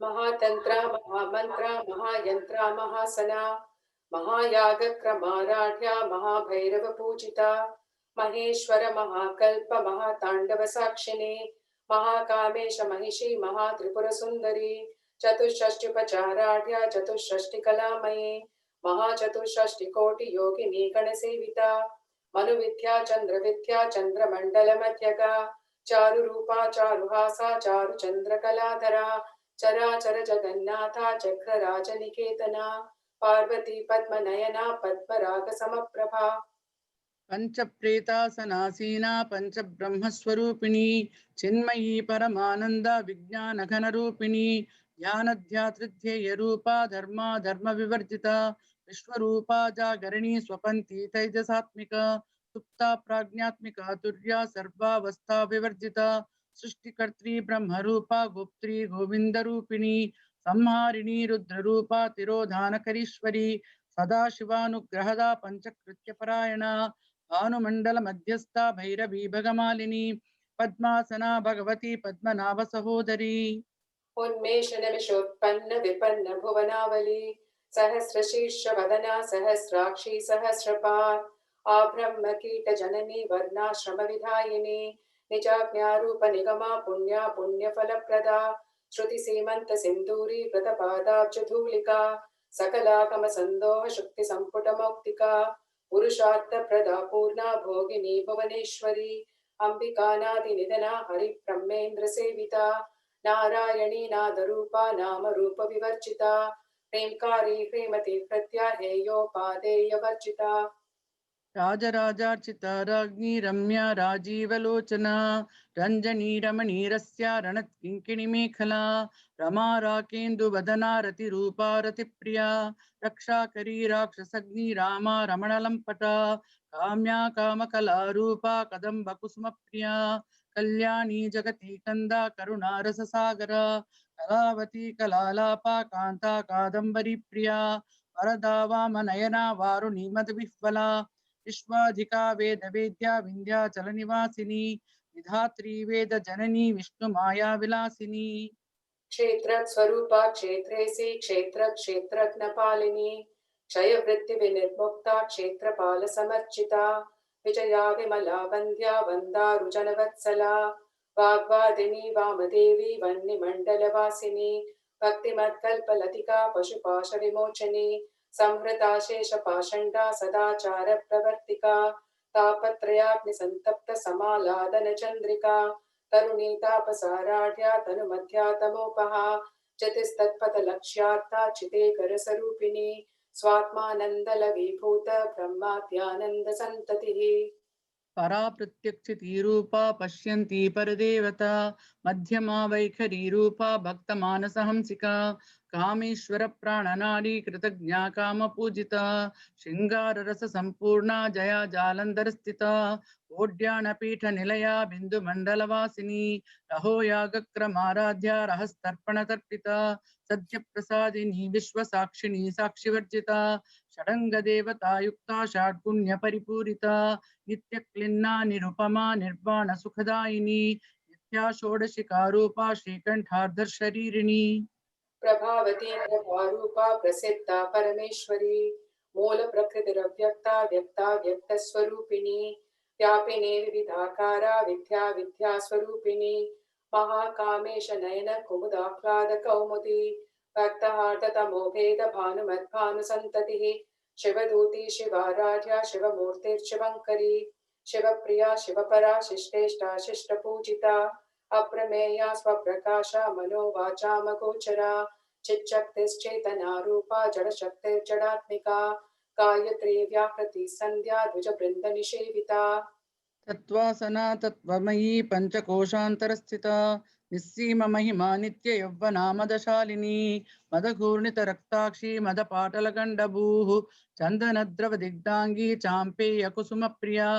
महातंत्रा महामंत्रा महायंत्रा महासना महायागक्रमाराढ्या महाभैरव पूजिता महेश्वर महाकल्प महातांडव साक्षिणी महाकामेश महिषी महात्रिपुर सुंदरी चतुष्षष्ट्युपचाराढ्या चतुष्षष्टिकलामयी महाचतुष्षष्टिकोटि योगिनी गणसेविता मनुविद्या चंद्रविद्या चंद्रमंडलमध्यगा चारुरूपा चारुहासा चारुचंद्रकलाधरा चराचर जगन्नाथा चक्रराजनिकेतना पार्वती पद्मनयना पद्मराग समप्रभा पंचप्रेतासनासीना पंचब्रह्मस्वरूपिणी चिन्मयी परमानंद विज्ञानघनरूपिणी ध्यानध्यातृध्येयरूपा धर्मा धर्मविवर्जिता विश्वरूपा जागरणी स्वपन्ती तैजसात्मिका सुप्ता प्राज्ञात्मिका तुर्या सर्वावस्था विवर्जिता सृष्टिकर्त्री ब्रह्मरूपा गुप्त्री गोविंदरूपिणी संहारिणी रुद्ररूपा तिरोधानकरीश्वरी सदाशिवानुग्रहदा पंचकृत्यपरायणा भानुमंडल मध्यस्था भैरवी भगमालिनी पद्मासना भगवती पद्मनाभ सहोदरी उन्मेष निमिषोत्पन्न विपन्न भुवनावली सहस्रशीर्ष वदना सहस्राक्षी सहस्रपाद आब्रह्म कीट जननी वर्णाश्रम विधायिनी निजाज्ञारूप निगमा पुण्या पुण्यफलप्रदा श्रुति सीमंत सिंदूरी व्रतपादाब्ज धूलिका सकलागम संदोह शुक्ति संपुट मौक्तिका पुरुषार्थ प्रदा पूर्णा भोगिनी भुवनेश्वरी अंबिकानादि निधना हरि ब्रह्मेन्द्र सेविता नारायणी नादरूपा नाम रूप विवर्जिता प्रेमकारी प्रेमति प्रत्या हेयोपादेय वर्जिता राजराजार्चिता राज्ञी रम्या राजीवलोचना रंजनी रमणीरस्या रणत्किङ्किणी मेखला रमा राकेन्दुवदना रतिरूपा रतिप्रिया रक्षाकरी राक्षसग्नि रामा रमणलम्पटा काम्या कामकलारूपा कदम्बकुसुमप्रिया कल्याणी जगती कंदा करुणा रससागरा कलावती कलालापा कांता कादम्बरी प्रिया वरदा वामनयना वारुणी मदविह्वला विश्वाधिका वेद वेद्या विंध्याचल निवासिनी विधात्री वेद जननी विष्णु माया विलासिनी क्षेत्र स्वरूपा क्षेत्रेसी क्षेत्र क्षेत्रज्ञ पालिनी क्षय वृत्ति विनिर्मुक्ता क्षेत्रपाल समर्चिता विजया विमला वंद्या वंदारुजन वत्सला वाग्वादिनी वामदेवी वह्निमण्डलवासिनी भक्तिमत्कल्पलतिका पशुपाश विमोचनी संहृता शेष पाषण्डा सदाचार प्रवर्तिका तापत्रयाग्नि संतप्त समालादन चंद्रिका तरुणी तापसाराढ्या तनुमध्या तमोपहा चतिस्तत्पथ लक्ष्यार्था चितेकर स्वरूपिणी स्वात्मानन्दलवीभूत ब्रह्माद्यानन्द सन्ततिः परा प्रत्यक्षिती रूपा पश्यन्ती परदेवता मध्यमा वैखरी रूपा भक्तमानसहंसिका कामेश्वर प्राणनाडी कृतज्ञा कामपूजिता श्रृंगार रस संपूर्णा जया जालंधर स्थिता ओड्यानपीठ निलया बिंदु मंडलवासिनी रहो यागक्रमाराध्या रहस्तर्पण तर्पिता सद्य प्रसादिनी विश्व साक्षिणी साक्षिवर्जिता षडंग देवता युक्ता षड्गुण्य परिपूरिता नित्य क्लिन्ना निरुपमा निर्वाण सुखदायिनी नित्या षोडशिका रूपा श्रीकंठार्धर शरीरिणी प्रभावती प्रभारूपा प्रसिद्धा परमेश्वरी मूल प्रकृतिरव्यक्ता व्यक्ता व्यक्त स्वरूपिणी व्यापिनी विविधाकारा विद्या विद्या स्वरूपिणी महाकामेश नयन कुमुदाह्लाद कौमुदी भक्तहार्द तमोभेद भानुमद्भानुसन्ततिः शिवदूती शिवाराध्या शिवमूर्तिर्शिवङ्करी शिवप्रिया शिवपरा शिष्टेष्टा शिष्टपूजिता अप्रमेया स्वप्रकाशा मनोवाचामगोचरा चिच्शक्तिश्चेतना रूपा जडशक्तिर्जडात्मिका गायत्री व्याकृति संध्या द्विजवृन्दनिषेविता तत्त्वासना तत्त्वमयी पञ्चकोशान्तरस्थिता निस्सीम महिमा नित्य यौवनामदशालिनी मदघूर्णितरक्ताक्षी मदपाटलगण्डभूः चन्दनद्रवदिग्धाङ्गी चाम्पेयकुसुमप्रिया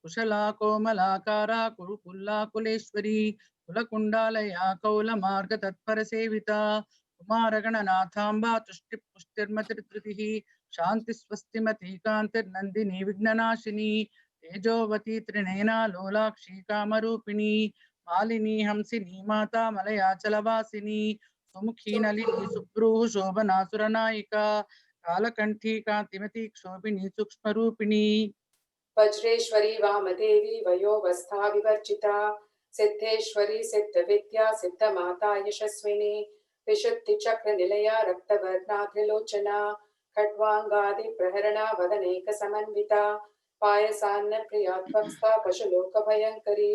कुशला कोमलाकारा कुरुकुल्लाकुलेश्वरी कुलकुण्डालया कौलमार्गतत्परसेविता कुमारगणनाथाम्बा तुष्टिपुष्टिर्मतिर्धृतिः शान्तिस्वस्तिमती कान्तिर्नन्दिनी विघ्ननाशिनी तेजोवती त्रिनयना लोलाक्षी कामरूपिणी मालिनी हंसिनी माता मलयाचलवासिनी सुमुखी नलिनी सुभ्रूः शोभनासुरनायिका कालकण्ठी कान्तिमती क्षोभिनी सूक्ष्मरूपिणी वज्रेश्वरी वामदेवी वयोवस्था विवर्जिता सिद्धेश्वरी सिद्धविद्या सिद्धमाता यशस्विनी विशुद्धिचक्रनिलया रक्तवर्णा त्रिलोचना खट्वाङ्गादिप्रहरणा वदनैकसमन्विता पायसान्नप्रिया त्वक्स्था पशुलोकभयङ्करी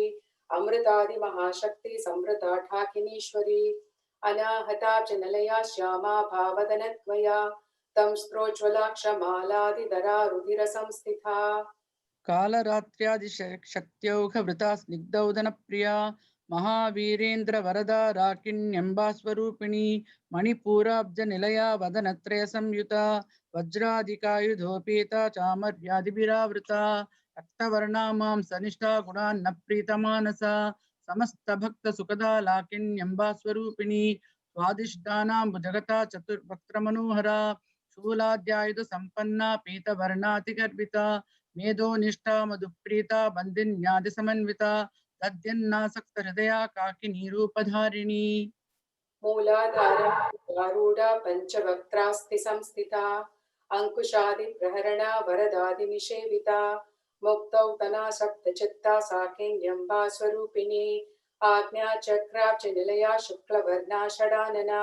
अमृतादिमहाशक्ति संवृता ठाकिनीश्वरी अनाहता च निलया श्यामा भावदनत्वया तं स्त्रोज्ज्वलाक्षमालादिधरा रुधिरसंस्थिता कालरात्र्यादिशक्त्यौघवृता स्निग्धौदनप्रिया महावीरेन्द्रवरदा राकिण्यम्बास्वरूपिणी मणिपूराब्जनिलया वदनत्रयसंयुता वज्रादिकायुधोपेता चामर्यादिभिरावृता रक्तवर्णा मां सनिष्ठा गुणान्नप्रीतमानसा समस्तभक्तसुखदा लाकिन्यम्बास्वरूपिणी स्वादिष्टानाम्बुजगता चतुर्वक्त्रमनोहरा शूलाद्यायुधसम्पन्ना पीतवर्णातिगर्विता मेधोनिष्ठा मधुप्रीता बन्दिन्यादिसमन्विता तद्यन्नासक्तहृदया काकिनी रूपधारिणी मूलाधारूढा पञ्चवक्त्रास्ति संस्थिता अङ्कुशादिप्रहरणा वरदादिनिषेविता मुक्तौ तना सप्तचित्ता साकेन्यम्बा स्वरूपिणी आज्ञाचक्राब्ज निलया शुक्लवर्णा षडानना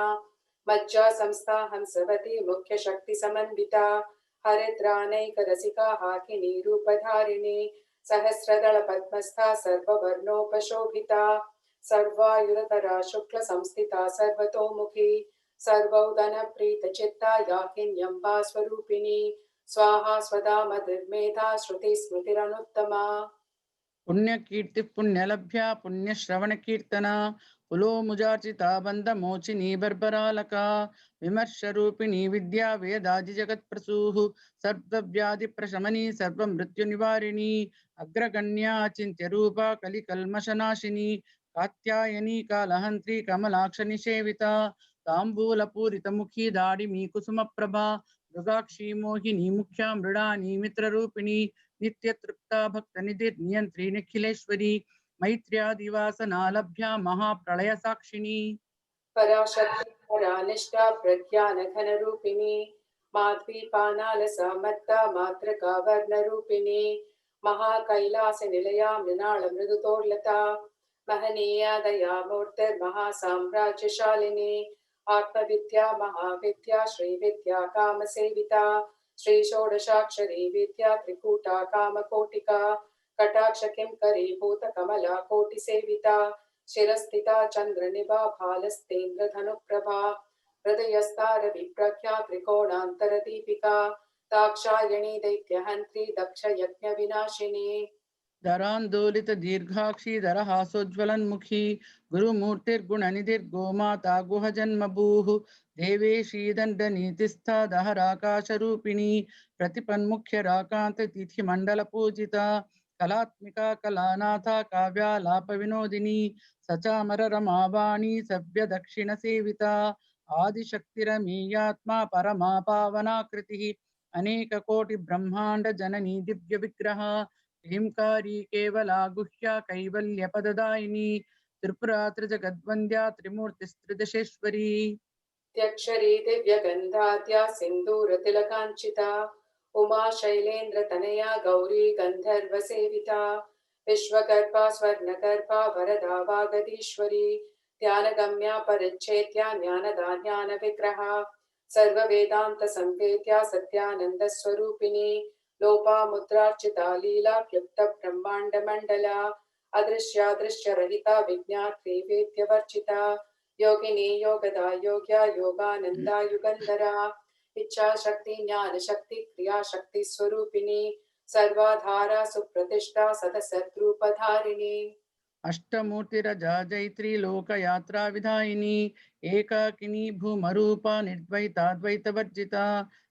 मज्जा संस्था हंसवती मुख्यशक्तिसमन्विता हरिद्रानैकरसिका हाकिनी रूपधारिणी सहस्रदलपद्मस्था सर्ववर्णोपशोभिता सर्वायुधतरा शुक्लसंस्थिता सर्वतोमुखी सर्वौदनप्रीतचित्ता याकिन्यम्बा स्वरूपिणी स्वाहा स्वदा मधुर्मेधा श्रुतिस्मृतिरनुत्तमा पुण्यकीर्ति पुण्यलभ्या पुण्यश्रवणकीर्तना पुलोमुजार्चिता बन्धमोचिनी बर्बरालका विमर्शरूपिणी विद्या वेदादिजगत्प्रसूः सर्वव्याधिप्रशमनी सर्वमृत्युनिवारिणी अग्रगण्या चिन्त्यरूपा कलिकल्मषनाशिनी कात्यायनी कालहन्त्री कमलाक्षनिषेविता ताम्बूलपूरितमुखी दाडिमी कुसुमप्रभा मृगाक्षी मोहिनी मुख्या मृडानी मित्ररूपिणी नित्यतृप्ता भक्तनिधिर्नियन्त्री निखिलेश्वरी मैत्र्यादिवासनालभ्या महाप्रलय साक्षिणी पराशक्ति परानिष्ठा प्रज्ञानघनरूपिणी माध्वीपानालसा मत्ता मातृका वर्णरूपिणी महाकैलासनिलया मृणालमृदुतोर्लता महनीया दयामूर्तिर्महासाम्राज्यशालिनी आत्मविद्या महाविद्या श्रीविद्या कामसेविता श्रीषोडशाक्षरी विद्या त्रिकूटा कामकोटिका कटाक्ष किंकरी भूतकमला कोटिसेविता शिरस्थिता चन्द्रनिभा भालस्तेन्द्रधनुप्रभा हृदयस्था रविप्रख्या त्रिकोणान्तरदीपिका दाक्षायणी दैत्यहन्त्री दक्षयज्ञविनाशिनी धरान्दोलित दीर्घाक्षी दरहासोज्ज्वलन्मुखी गुरुमूर्तिर्गुणनिधिर्गोमाता गुहजन्मभूः देवेशी दण्डनीतिस्था दहराकाशरूपिणी प्रतिपन्मुख्यराकान्ततिथिमण्डलपूजिता कलात्मिका कलानाथा काव्यालापविनोदिनी सचामररमावाणी सव्यदक्षिणसेविता आदिशक्तिरमीयात्मा परमा पावनाकृतिः अनेककोटिब्रह्माण्डजननी दिव्यविग्रहा ह्रींकारी केवला गुह्या कैवल्यपददायिनी त्रिपुरा त्रिजगद्वन्द्या त्रिमूर्तिस्त्रिदशेश्वरी त्यक्षरी दिव्यगन्धाद्या सिन्दूरतिलकाञ्चिता उमा शैलेन्द्रतनया गौरी गन्धर्वसेविता विश्वगर्भा स्वर्णगर्भा वरदा वागदीश्वरी ध्यानगम्या परिच्छेद्या ज्ञानदा ज्ञानविग्रहा सर्ववेदान्तसंवेद्या सत्यानन्दस्वरूपिणी लोपामुद्रार्चिता लीला क्लुप्त ब्रह्मांड मंडला अदृश्यादृश्य रहिता विज्ञात्री वेद्यवर्जिता योगिनी योगदा योग्या योगानंदा युगंधरा इच्छा शक्ति ज्ञान शक्ति क्रिया शक्ति स्वरूपिणी सर्वाधारा सुप्रतिष्ठा सदसद्रूपधारिणी अष्टमूर्तिरजा जैत्री लोकयात्रा विधायिनी एकाकिनी भूमरूपा निर्द्वैताद्वैतवर्जिता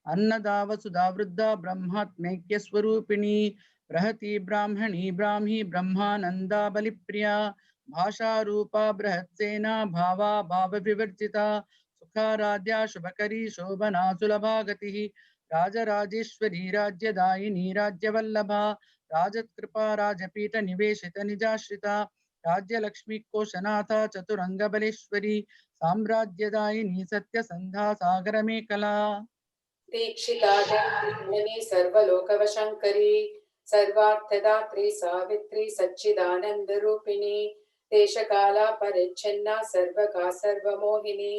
अन्नदा वसुधा वृद्धा ब्रह्मात्मैक्य स्वरूपिणी बृहती ब्राह्मणी ब्राह्मी ब्रह्मानंदा बलिप्रिया भाषा रूपा बृहत्सेना भावा भाव विवर्जिता सुखाराध्या शुभकरी शोभना सुलभा गतिः राजराजेश्वरी राज्यदायिनी राज्यवल्लभा राजत्कृपा राजपीठ निवेशित निजाश्रिता राज्यलक्ष्मी कोशनाथा चतुरंगबलेश्वरी साम्राज्यदायिनी सत्यसंधा सागरमेखला दीक्षिता दैत्यजननी सर्वलोकवशंकरी सर्वार्थदात्री सावित्री सच्चिदानंद रूपिणी देशकाला परिच्छिन्ना सर्वगा सर्वमोहिनी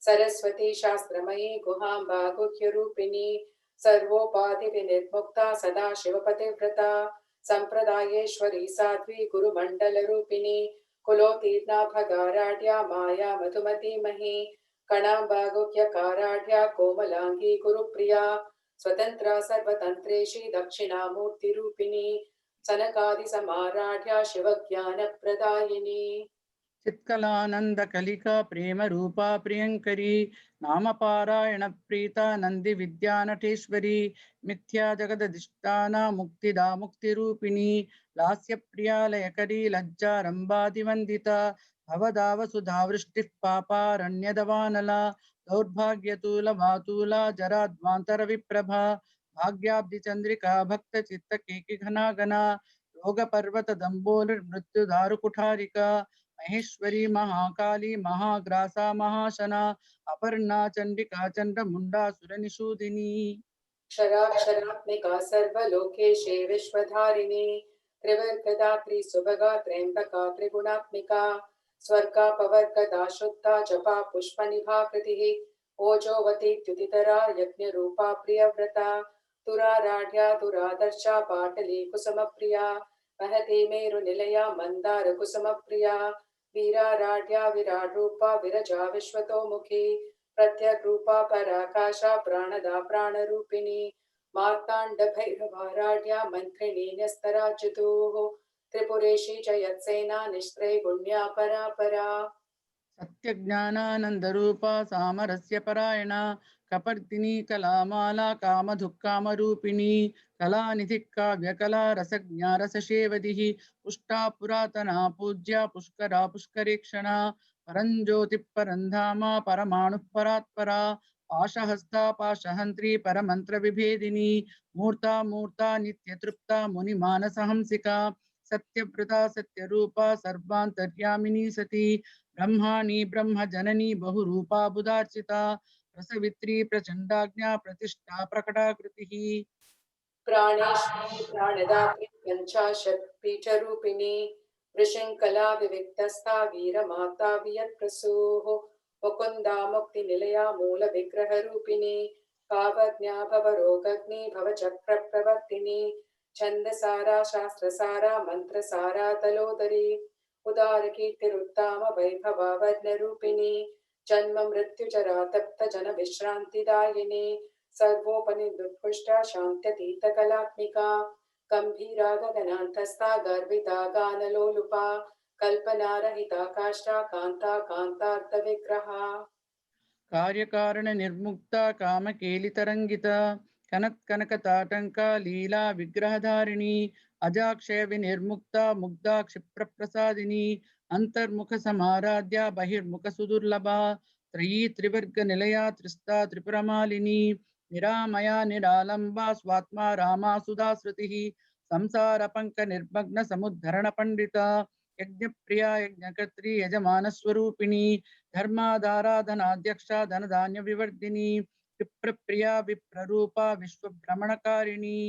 सरस्वती शास्त्रमयी गुहांबा गुह्य रूपिणी सर्वोपाधि विनिर्मुक्ता सदा शिवपतिव्रता संप्रदायेश्वरी साध्वी गुरुमंडल रूपिणी कुलोतीर्णा भगाराढ्या माया मधुमती मही कणांबा गुह्यकाराढ्या कोमलांगी गुरुप्रिया स्वतंत्रा सर्वतंत्रेशी दक्षिणामूर्ति रूपिणी सनकादि समाराढ्या शिवज्ञानप्रदायिनी चित्कलानंद कलिका प्रेम रूपा प्रियंकरी नाम पारायण प्रीता नंदि विद्यानटेश्वरी मिथ्या जगदधिष्ठाना मुक्तिदा मुक्तिरूपिणी लास्य प्रियालयकरी लज्जारंबादिवंदिता भवदाव सुधा वृष्टिः पापारण्यदवानला दौर्भाग्यतूल मातूला जराध्वांतर विप्रभा भाग्याब्धि चंद्रिका भक्त चित्त केकि घना घना योग पर्वत दंबोलिर्मृत्युदारु कुठारिका महेश्वरी महाकाली महाग्रासा महाशना अपर्णा चंडिका चंडमुंडा सुरनिषूदिनी क्षराक्षरात्मिका सर्वलोकेशे विश्वधारिणी त्रिवर्गदात्री सुभगा त्र्यंबका त्रिगुणात्मिका स्वर्गापवर्गदा शुद्धा जपा पुष्पनिभा कृतिः ओजोवती द्युतितरा यज्ञरूपा प्रियव्रता तुराराढ्या दुरादर्शा पाटली कुसुमप्रिया महती मेरुनिलया मंदार कुसुमप्रिया वीराराढ्या विराड्रूपा विरजा विश्वतोमुखी प्रत्यग्रूपा पराकाशा प्राणदा प्राणरूपिणी मार्तांड भैरवाराढ्या मंत्रिणी न्यस्तराज्यतुः त्रिपुरेशी जयत्सेना निस्त्रैगुण्या परापरा सत्य ज्ञानानंद रूपा सामरस्य परायणा कपर्दिनी कलामाला कामधुक्काम रूपिणी कलानिधि काव्य कला रसज्ञा रससेवदिः पुष्टा पुरातना पूज्या पुष्करा पुष्करेक्षणा परंज्योति परंधामा परमाणु परात्परा पाशहस्ता पाशहंत्री परमंत्र विभेदिनी मूर्ता मूर्ता नित्य तृप्ता मुनिमानसहंसिका सत्यव्रता सत्यरूपा सर्वांतर्यामिनी सती ब्रह्माणी ब्रह्मजननी बहुरूपा बुधार्चिता रसवित्री प्रचंडाज्ञा प्रतिष्ठा प्रकटाकृतिः प्राणेश्वरी प्राणदात्री पंचाशत् पीठरूपिणी वृषंकला विविक्तस्था वीरमाता वियत्प्रसूः मुकुन्दा मुक्तिनिलया मूलविग्रहरूपिणी कावज्ञा भवरोगग्नि भवचक्रप्रवर्तिनी छन्दसारा शास्त्रसारा मन्त्रसारा तलोदरी उदारकीर्तिरुत्ताम वैभवा वर्णरूपिणी जन्म मृत्युजरा तप्त जन विश्रान्तिदायिनी सर्वोपनिर्दुष्टा शान्त्यतीतकलात्मिका गम्भीरा गगनान्तस्था गर्विता गानलोलुपा कल्पनारहिता काष्ठा कान्ता कान्तार्थविग्रहा कार्यकारण निर्मुक्ता कामकेलितरंगिता कनक कनकताटंका लीला विग्रहधारिणी अजाक्षय विनिर्मुक्ता मुग्धा क्षिप्रप्रसादिनी अंतर्मुख समाराध्या बहिर्मुख सुदुर्लभा त्रयी त्रिवर्ग निलया त्रिस्ता त्रिपुरमालिनी निरामया निरालंबा स्वात्मा रामा सुधा श्रुतिः संसार पंक निर्मग्न समुद्धरण पंडिता यज्ञप्रिया यज्ञकर्त्री यजमान स्वरूपिणी धर्माधाराधनाध्यक्षा धनधान्य विवर्धिनी विप्रप्रिया विप्ररूपा विश्वभ्रमणकारिणी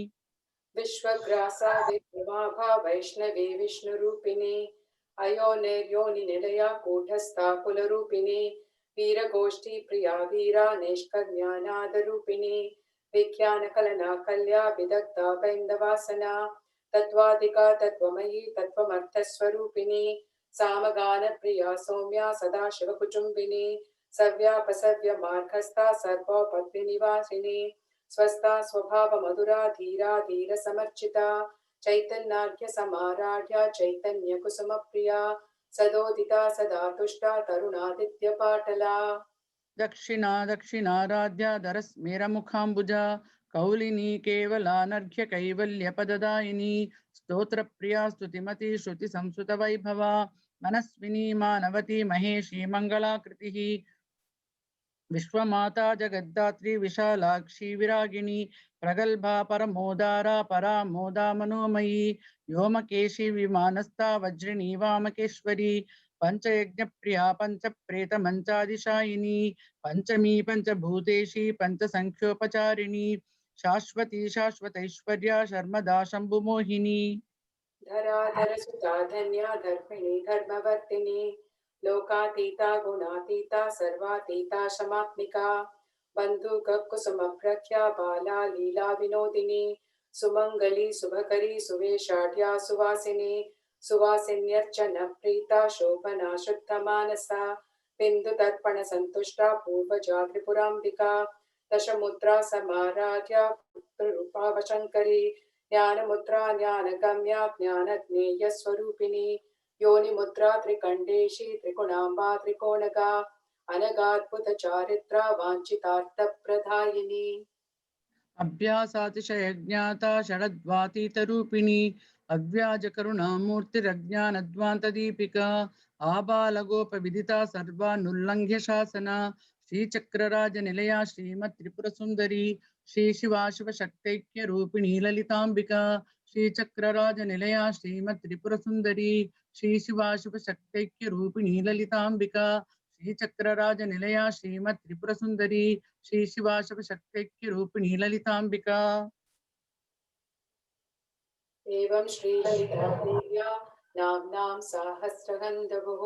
विश्वग्रासा विप्रमाभा वैष्णवी विष्णुरूपिणी अयोनिर्योनिनिलया कूटस्था कुलरूपिणी वीरगोष्ठी प्रिया वीरा निष्कज्ञानादरूपिणी विज्ञानकलना कल्या विदग्धा बैन्दवासना तत्त्वाधिका तत्त्वमयी तत्त्वमर्थस्वरूपिणी सामगानप्रिया सौम्या सदाशिवकुटुम्बिनी सव्यापसव्यमार्गस्था सर्वोपद्विनिवासिनी स्वस्था स्वभावमधुरा धीरा धीरसमर्चिता चैतन्यार्घ्य समाराढ्या चैतन्यकुसुमप्रिया सदोदिता सदा तुष्टा तरुणादित्यपाटला दक्षिणा दक्षिणाराध्या धरस्मेरमुखाम्बुजा कौलिनी केवलानर्घ्य कैवल्यपददायिनी स्तोत्रप्रिया स्तुतिमती श्रुतिसंस्कृतवैभवा मनस्विनी मानवती महेशी मङ्गलाकृतिः विश्वमाता जगद्धात्री विशालाक्षी विरागिणी प्रगल्भा परमोदारा परामोदा मनोमयी व्योमकेशी विमानस्था वज्रिणी वामकेश्वरी पंचयज्ञप्रिया पंचप्रेतमंचादिशायिनी पंचमी पंचभूतेशी पंचसंख्योपचारिणी शाश्वती शाश्वतैश्वर्या शर्मदा शंभुमोहिनी धराधरसुता धन्या धर्मिणी धर्मवर्तिनी लोकातीता गुणातीता सर्वातीता शमात्मिका बन्धुककुसुमप्रख्या बाला लीला विनोदिनी सुमंगली शुभकरी सुवेशाढ्या सुवासिनी सुवासिन्यर्चन प्रीता शोभना शुद्धमानसा बिन्दुतर्पण संतुष्टा पूर्वजा त्रिपुराम्बिका दशमुद्रा समाराध्या पुत्ररूपा वशङ्करी ज्ञानमुद्रा ज्ञानगम्या ज्ञानज्ञेयस्वरूपिणी योनिमुद्रा त्रिकण्डेशी त्रिगुणाम्बा त्रिकोणगा अनगाद्भुतचारित्रा वाञ्छितार्थप्रदायिनी अभ्यासातिशयज्ञाता षडद्वातीतरूपिणी अव्याजकरुणामूर्तिरज्ञानध्वान्तदीपिका आबालगोपविदिता सर्वानुल्लङ्घ्य शासना श्रीचक्रराजनिलया श्रीमत्त्रिपुरसुन्दरी श्रीशिवाशिवशक्तैक्यरूपिणी ललिताम्बिका श्रीचक्रराजनिलया श्रीमत्त्रिपुरसुन्दरी श्रीशिवाशिवशक्तैक्यरूपिणी ललिताम्बिका श्रीचक्रराजनिलया श्रीमत्त्रिपुरसुन्दरी श्रीशिवाशिवशक्तैक्यरूपिणी ललिताम्बिका एवं श्रीललितादेव्या नाम्नां सहस्रगन्धवुः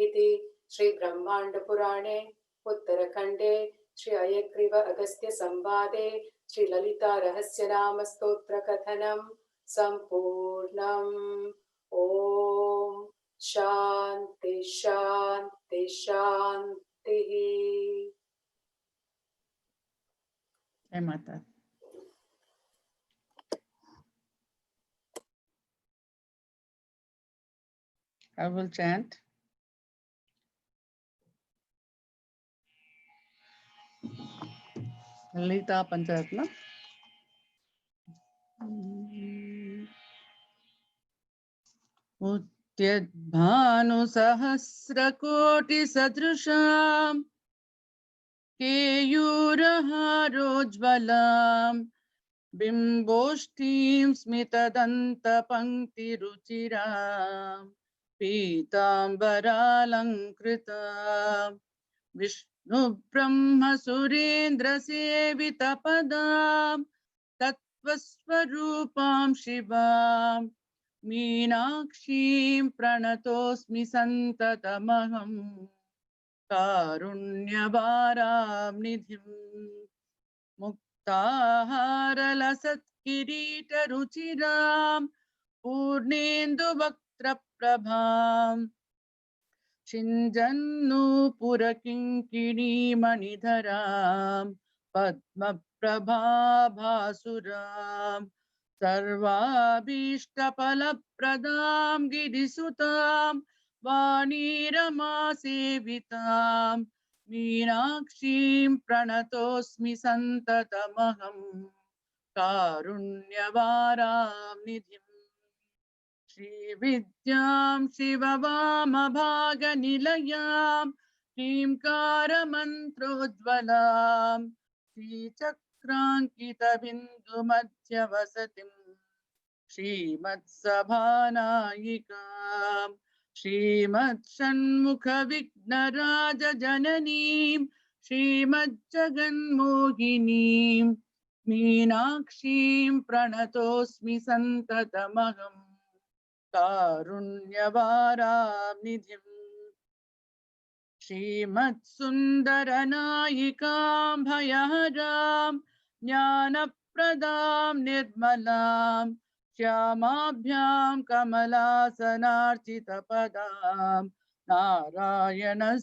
इति श्रीब्रह्माण्डपुराणे उत्तरखण्डे श्री अयग्रीव अगस्त्य संवादे श्रीललितारहस्यनामस्तोत्रकथनं सम्पूर्णम्। ॐ शान्ति शान्ति शान्तिः। जय माता। I will chant. Lalita Pancharatna. Utyadbhanu sahasrakoti sadrusham Keyurharojvalam Bimboshtim smitadanta pankti ruchiram पीताम्बरालङ्कृता Vishnu ब्रह्म सुरेन्द्र सेविता पदां तत्त्वस्वरूपां शिवां मीनाक्षीं प्रणतोऽस्मि सन्ततमहं कारुण्यवारां निधिं मुक्ताहारलसत्किरीटरुचिरां पूर्णेन्दुवक्त्रप्रभां शिञ्जन्नूपुरकिङ्किणीमणिधरां पद्मप्रभाभासुरां सर्वाभीष्टफलप्रदां गिरिसुतां वाणीरमासेवितां मीनाक्षीं प्रणतोऽस्मि सन्ततमहं कारुण्यवारां निधिम् श्रीविद्यां शिववामभागनिलयां ह्रीङ्कारमन्त्रोज्ज्वलां श्रीचक्राङ्कितबिन्दुमध्यवसतिं श्रीमत्सभानायिकां श्रीमत्षण्मुखविघ्नराजजननीं श्रीमज्जगन्मोहिनीं मीनाक्षीं प्रणतोऽस्मि सन्ततमहम् कारुण्यवारां निधिम् श्रीमत्सुन्दरनायिकां भयहरां ज्ञानप्रदां निर्मलां श्यामाभ्यां कमलासनार्चितपदां नारायणस्यानुजां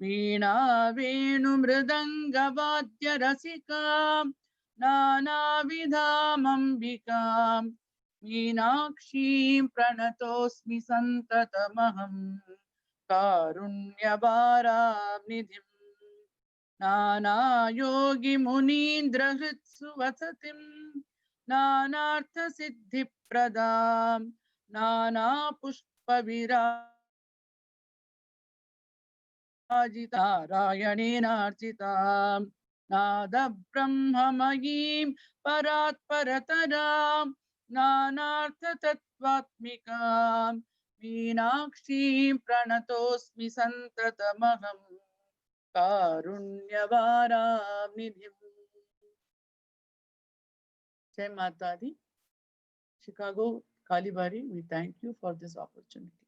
वीणा वेणुमृदङ्गवाद्यरसिकां नानाविधामम्बिकां मीनाक्षीं प्रणतोऽस्मि सन्ततमहं कारुण्यवारानिधिम् नानायोगिमुनीन्द्रहृत्सु वसतिं नानार्थसिद्धिप्रदां नानापुष्पविराजितारायणेनार्चितां नादब्रह्ममयीं परात्परतरां नानार्थतत्त्वात्मिकां मीनाक्षीं प्रणतोऽस्मि सन्ततमहम् कारुण्यवारानिधिम्. Jai Mata Di. Chicago Kalibari, we thank you for this opportunity.